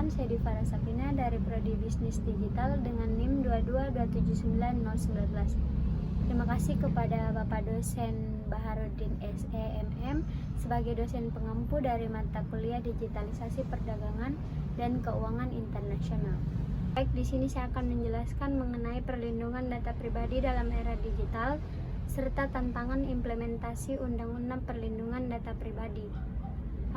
Perkenalkan, saya Divara Safina dari Prodi Bisnis Digital dengan NIM 2279019. Terima kasih kepada Bapak dosen Baharudin SEMM sebagai dosen pengampu dari mata kuliah Digitalisasi Perdagangan dan Keuangan Internasional. Baik, di sini saya akan menjelaskan mengenai perlindungan data pribadi dalam era digital serta tantangan implementasi Undang-Undang Perlindungan Data Pribadi.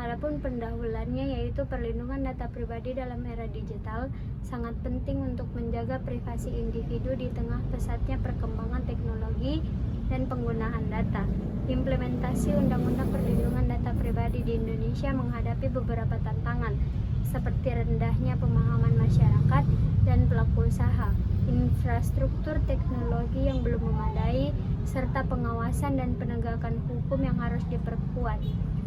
Adapun pendahuluannya yaitu perlindungan data pribadi dalam era digital sangat penting untuk menjaga privasi individu di tengah pesatnya perkembangan teknologi dan penggunaan data. Implementasi Undang-Undang Perlindungan Data Pribadi di Indonesia menghadapi beberapa tantangan seperti rendahnya pemahaman masyarakat dan pelaku usaha, infrastruktur teknologi yang belum memadai, serta pengawasan dan penegakan hukum yang harus diperkuat.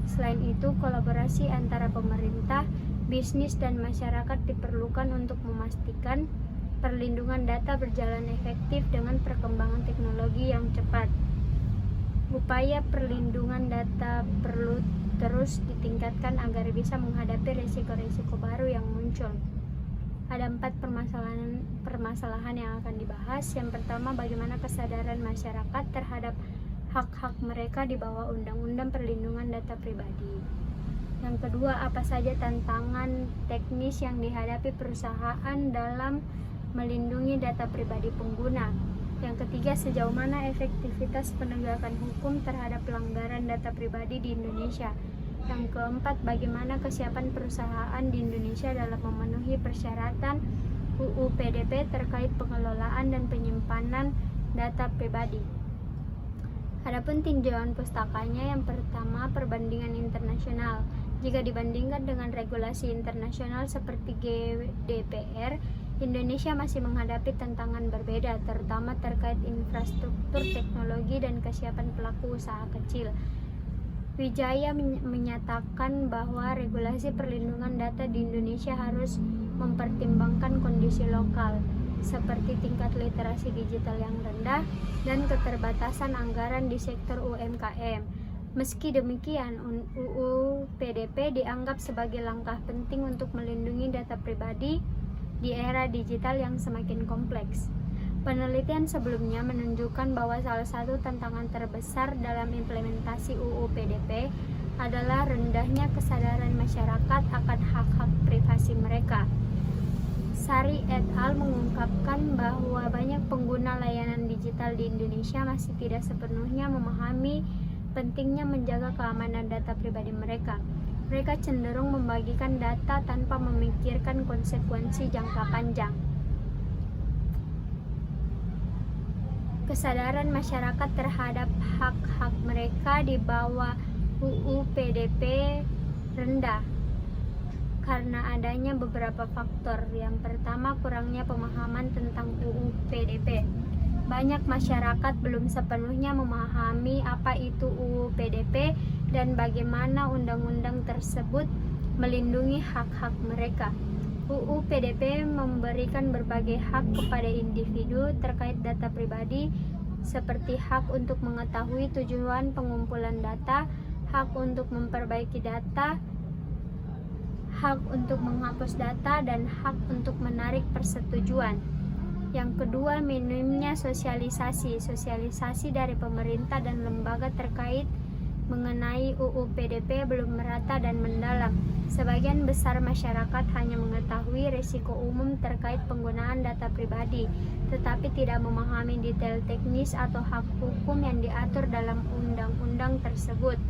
Selain itu, kolaborasi antara pemerintah, bisnis, dan masyarakat diperlukan untuk memastikan perlindungan data berjalan efektif dengan perkembangan teknologi yang cepat. Upaya perlindungan data perlu terus ditingkatkan agar bisa menghadapi risiko-risiko baru yang muncul. Ada 4 permasalahan yang akan dibahas. Yang pertama, bagaimana kesadaran masyarakat terhadap hak-hak mereka di bawah Undang-Undang Perlindungan Data Pribadi. Yang kedua, apa saja tantangan teknis yang dihadapi perusahaan dalam melindungi data pribadi pengguna. Yang ketiga, sejauh mana efektivitas penegakan hukum terhadap pelanggaran data pribadi di Indonesia. Yang keempat, bagaimana kesiapan perusahaan di Indonesia dalam memenuhi persyaratan UU PDP terkait pengelolaan dan penyimpanan data pribadi. Adapun tinjauan pustakanya, yang pertama, perbandingan internasional. Jika dibandingkan dengan regulasi internasional seperti GDPR, Indonesia masih menghadapi tantangan berbeda, terutama terkait infrastruktur teknologi dan kesiapan pelaku usaha kecil. Wijaya menyatakan bahwa regulasi perlindungan data di Indonesia harus mempertimbangkan kondisi lokal, seperti tingkat literasi digital yang rendah dan keterbatasan anggaran di sektor UMKM. Meski demikian, UU PDP dianggap sebagai langkah penting untuk melindungi data pribadi di era digital yang semakin kompleks. Penelitian sebelumnya menunjukkan bahwa salah satu tantangan terbesar dalam implementasi UU PDP adalah rendahnya kesadaran masyarakat akan hak-hak privasi mereka. Sari et al. Mengungkapkan bahwa banyak pengguna layanan digital di Indonesia masih tidak sepenuhnya memahami pentingnya menjaga keamanan data pribadi mereka. Mereka cenderung membagikan data tanpa memikirkan konsekuensi jangka panjang. Kesadaran masyarakat terhadap hak-hak mereka di bawah UU PDP rendah karena adanya beberapa faktor. Yang pertama, kurangnya pemahaman tentang UU PDP. Banyak masyarakat belum sepenuhnya memahami apa itu UU PDP dan bagaimana undang-undang tersebut melindungi hak-hak mereka. UU PDP memberikan berbagai hak kepada individu terkait data pribadi, seperti hak untuk mengetahui tujuan pengumpulan data, hak untuk memperbaiki data, hak untuk menghapus data, dan hak untuk menarik persetujuan. Yang kedua, minimnya sosialisasi dari pemerintah dan lembaga terkait mengenai UU PDP belum merata dan mendalam. Sebagian besar masyarakat hanya mengetahui risiko umum terkait penggunaan data pribadi, tetapi tidak memahami detail teknis atau hak hukum yang diatur dalam undang-undang tersebut.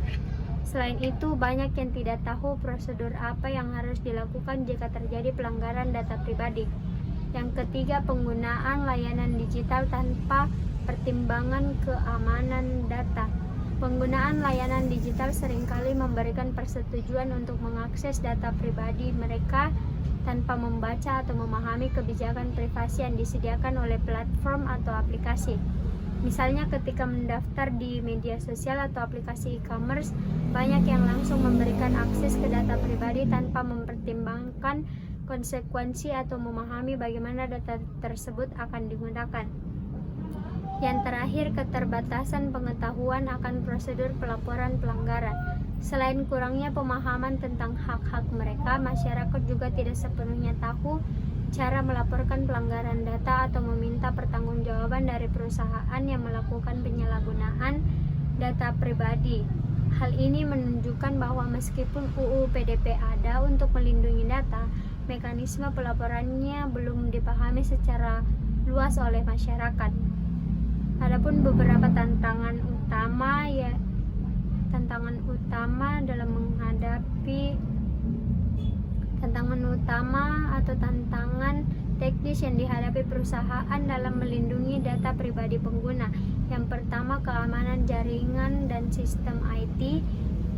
Selain itu, banyak yang tidak tahu prosedur apa yang harus dilakukan jika terjadi pelanggaran data pribadi. Yang ketiga, penggunaan layanan digital tanpa pertimbangan keamanan data. Penggunaan layanan digital seringkali memberikan persetujuan untuk mengakses data pribadi mereka tanpa membaca atau memahami kebijakan privasi yang disediakan oleh platform atau aplikasi. Misalnya ketika mendaftar di media sosial atau aplikasi e-commerce, banyak yang langsung memberikan akses ke data pribadi tanpa mempertimbangkan konsekuensi atau memahami bagaimana data tersebut akan digunakan. Yang terakhir, keterbatasan pengetahuan akan prosedur pelaporan pelanggaran. Selain kurangnya pemahaman tentang hak-hak mereka, masyarakat juga tidak sepenuhnya tahu cara melaporkan pelanggaran data atau meminta pertanggungjawaban dari perusahaan yang melakukan penyalahgunaan data pribadi. Hal ini menunjukkan bahwa meskipun UU PDP ada untuk melindungi data, mekanisme pelaporannya belum dipahami secara luas oleh masyarakat. Adapun beberapa tantangan utama dalam menghadapi tantangan teknis yang dihadapi perusahaan dalam melindungi data pribadi pengguna. Yang pertama, keamanan jaringan dan sistem IT.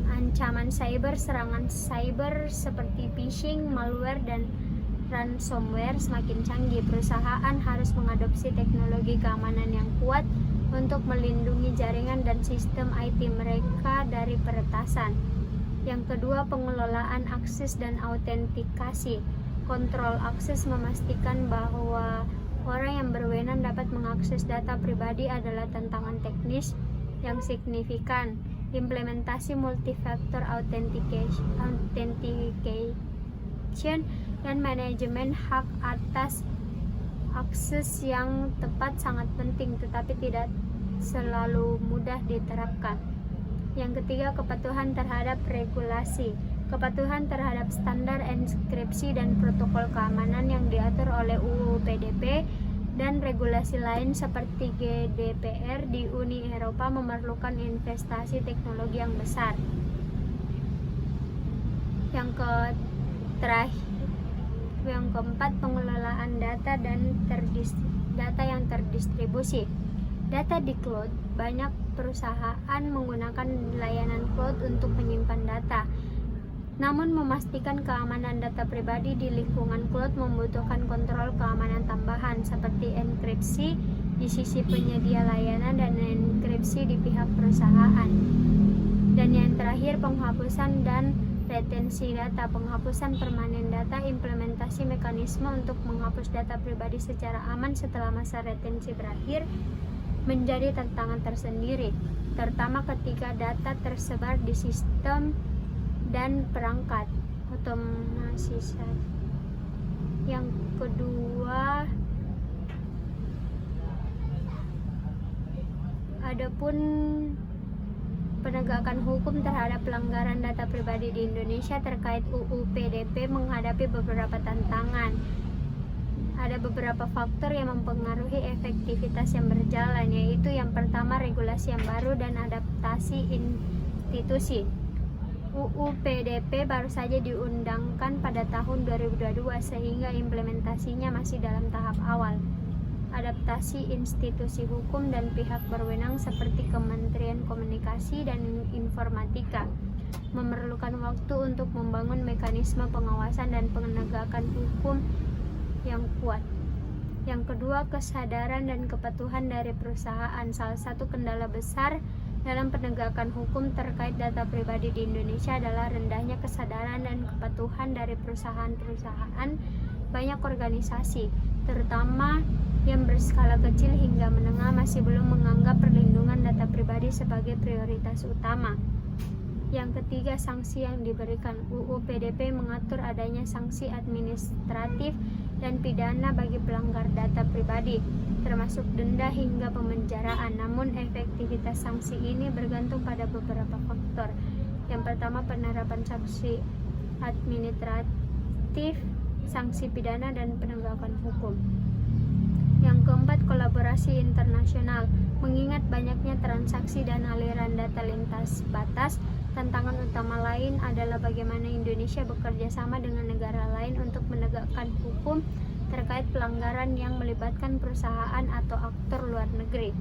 Ancaman cyber, serangan cyber seperti phishing, malware, dan ransomware semakin canggih. Perusahaan harus mengadopsi teknologi keamanan yang kuat untuk melindungi jaringan dan sistem IT mereka dari peretasan. Yang kedua, pengelolaan akses dan autentikasi. Kontrol akses memastikan bahwa orang yang berwenang dapat mengakses data pribadi adalah tantangan teknis yang signifikan. Implementasi multifactor authentication dan manajemen hak atas akses yang tepat sangat penting, tetapi tidak selalu mudah diterapkan. Yang ketiga, kepatuhan terhadap regulasi. Kepatuhan terhadap standar enkripsi dan protokol keamanan yang diatur oleh UU PDP dan regulasi lain seperti GDPR di Uni Eropa memerlukan investasi teknologi yang besar. Yang keempat, pengelolaan data dan data yang terdistribusi. Data di cloud. Banyak perusahaan menggunakan layanan cloud untuk menyimpan data. Namun memastikan keamanan data pribadi di lingkungan cloud membutuhkan kontrol keamanan tambahan seperti enkripsi di sisi penyedia layanan dan enkripsi di pihak perusahaan. Dan yang terakhir, penghapusan dan retensi data. Penghapusan permanen data, implementasi mekanisme untuk menghapus data pribadi secara aman setelah masa retensi berakhir menjadi tantangan tersendiri, terutama ketika data tersebar di sistem dan perangkat otomatisasi. Yang kedua, adapun penegakan hukum terhadap pelanggaran data pribadi di Indonesia terkait UU PDP menghadapi beberapa tantangan. Ada beberapa faktor yang mempengaruhi efektivitas yang berjalan, yaitu yang pertama, regulasi yang baru dan adaptasi institusi. UU PDP baru saja diundangkan pada tahun 2022 sehingga implementasinya masih dalam tahap awal. Adaptasi institusi hukum dan pihak berwenang seperti Kementerian Komunikasi dan Informatika memerlukan waktu untuk membangun mekanisme pengawasan dan penegakan hukum yang kuat. Yang kedua, kesadaran dan kepatuhan dari perusahaan. Salah satu kendala besar dalam penegakan hukum terkait data pribadi di Indonesia adalah rendahnya kesadaran dan kepatuhan dari perusahaan-perusahaan. Banyak organisasi, terutama yang berskala kecil hingga menengah, masih belum menganggap perlindungan data pribadi sebagai prioritas utama. Yang ketiga, sanksi yang diberikan. UU PDP mengatur adanya sanksi administratif dan pidana bagi pelanggar data pribadi, termasuk denda hingga pemenjaraan. Namun efektivitas sanksi ini bergantung pada beberapa faktor. Yang pertama, penerapan sanksi administratif, sanksi pidana, dan penegakan hukum. Yang keempat, kolaborasi internasional. Mengingat banyaknya transaksi dan aliran data lintas batas, tantangan utama lain adalah bagaimana Indonesia bekerja sama dengan negara lain untuk menegakkan hukum terkait pelanggaran yang melibatkan perusahaan atau aktor luar negeri.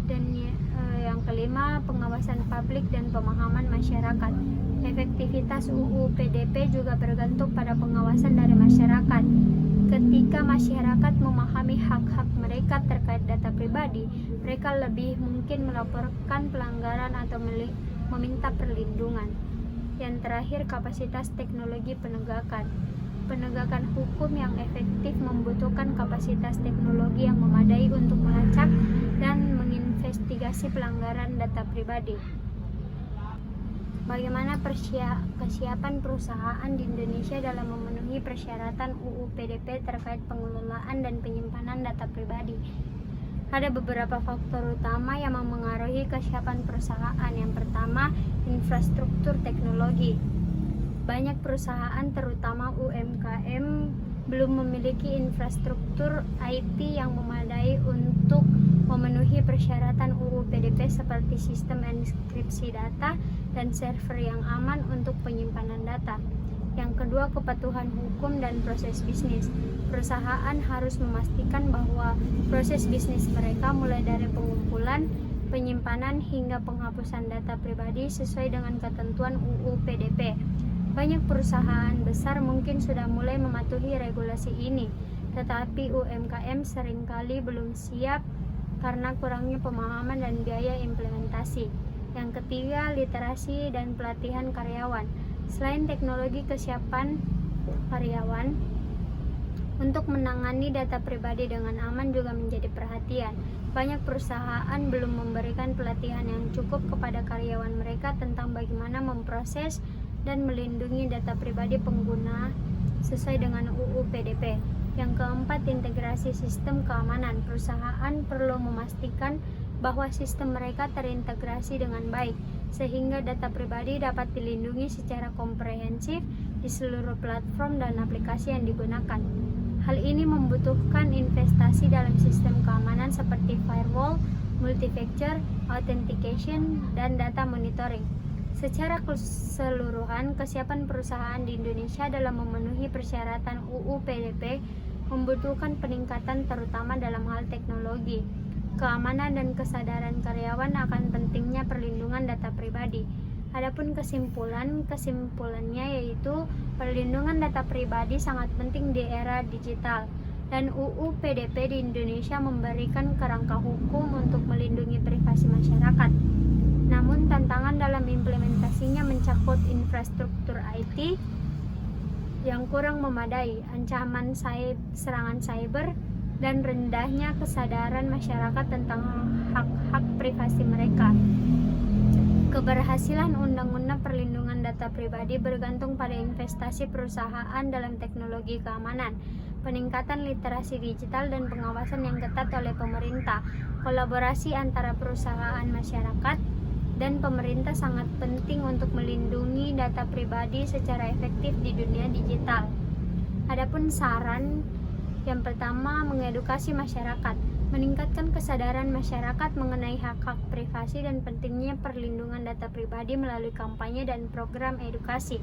Dan yang kelima, pengawasan publik dan pemahaman masyarakat. Efektivitas UU PDP juga bergantung pada pengawasan dari masyarakat. Ketika masyarakat memahami hak-hak mereka terkait data pribadi, mereka lebih mungkin melaporkan pelanggaran atau meminta perlindungan. Yang terakhir, kapasitas teknologi penegakan. Penegakan hukum yang efektif membutuhkan kapasitas teknologi yang memadai untuk melacak dan menginvestigasi pelanggaran data pribadi. Bagaimana kesiapan perusahaan di Indonesia dalam memenuhi persyaratan UU PDP terkait pengelolaan dan penyimpanan data pribadi? Ada beberapa faktor utama yang memengaruhi kesiapan perusahaan. Yang pertama, infrastruktur teknologi. Banyak perusahaan, terutama UMKM, belum memiliki infrastruktur IT yang memadai untuk memenuhi persyaratan UU PDP seperti sistem enkripsi data dan server yang aman untuk penyimpanan data. Yang kedua, kepatuhan hukum dan proses bisnis. Perusahaan harus memastikan bahwa proses bisnis mereka mulai dari pengumpulan, penyimpanan hingga penghapusan data pribadi sesuai dengan ketentuan UU PDP. Banyak perusahaan besar mungkin sudah mulai mematuhi regulasi ini, tetapi UMKM seringkali belum siap karena kurangnya pemahaman dan biaya implementasi. Yang ketiga, literasi dan pelatihan karyawan. Selain teknologi, kesiapan karyawan untuk menangani data pribadi dengan aman juga menjadi perhatian. Banyak perusahaan belum memberikan pelatihan yang cukup kepada karyawan mereka tentang bagaimana memproses dan melindungi data pribadi pengguna sesuai dengan UU PDP. Yang keempat, integrasi sistem keamanan. Perusahaan perlu memastikan bahwa sistem mereka terintegrasi dengan baik, sehingga data pribadi dapat dilindungi secara komprehensif di seluruh platform dan aplikasi yang digunakan. Hal ini membutuhkan investasi dalam sistem keamanan seperti firewall, multi-factor authentication, dan data monitoring. Secara keseluruhan, kesiapan perusahaan di Indonesia dalam memenuhi persyaratan UU PDP membutuhkan peningkatan terutama dalam hal teknologi, keamanan, dan kesadaran karyawan akan pentingnya perlindungan data pribadi. Adapun kesimpulannya yaitu perlindungan data pribadi sangat penting di era digital, dan UU PDP di Indonesia memberikan kerangka hukum untuk melindungi privasi masyarakat. Namun tantangan dalam implementasinya mencakup infrastruktur IT yang kurang memadai, ancaman serangan cyber, dan rendahnya kesadaran masyarakat tentang hak-hak privasi mereka. Keberhasilan Undang-Undang Perlindungan Data Pribadi bergantung pada investasi perusahaan dalam teknologi keamanan, peningkatan literasi digital, dan pengawasan yang ketat oleh pemerintah. Kolaborasi antara perusahaan, masyarakat, dan pemerintah sangat penting untuk melindungi data pribadi secara efektif di dunia digital. Adapun saran yang pertama, mengedukasi masyarakat, meningkatkan kesadaran masyarakat mengenai hak-hak privasi dan pentingnya perlindungan data pribadi melalui kampanye dan program edukasi.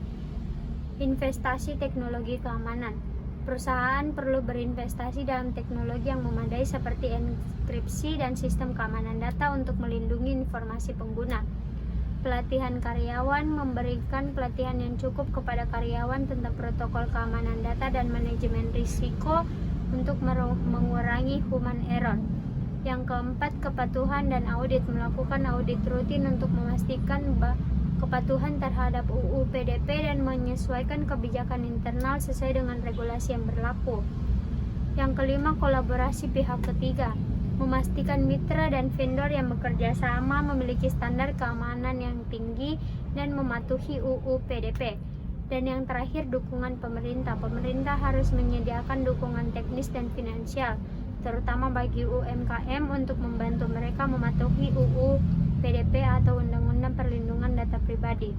Investasi teknologi keamanan. Perusahaan perlu berinvestasi dalam teknologi yang memadai seperti enkripsi dan sistem keamanan data untuk melindungi informasi pengguna. Pelatihan karyawan, memberikan pelatihan yang cukup kepada karyawan tentang protokol keamanan data dan manajemen risiko untuk mengurangi human error. Yang keempat, kepatuhan dan audit. Melakukan audit rutin untuk memastikan kepatuhan terhadap UU PDP dan menyesuaikan kebijakan internal sesuai dengan regulasi yang berlaku. Yang kelima, kolaborasi pihak ketiga. Memastikan mitra dan vendor yang bekerja sama memiliki standar keamanan yang tinggi dan mematuhi UU PDP. Dan yang terakhir, dukungan pemerintah. Pemerintah harus menyediakan dukungan teknis dan finansial, terutama bagi UMKM untuk membantu mereka mematuhi UU PDP atau Undang-Undang Perlindungan Data Pribadi.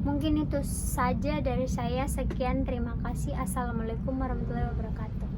Mungkin itu saja dari saya. Sekian, terima kasih. Assalamualaikum warahmatullahi wabarakatuh.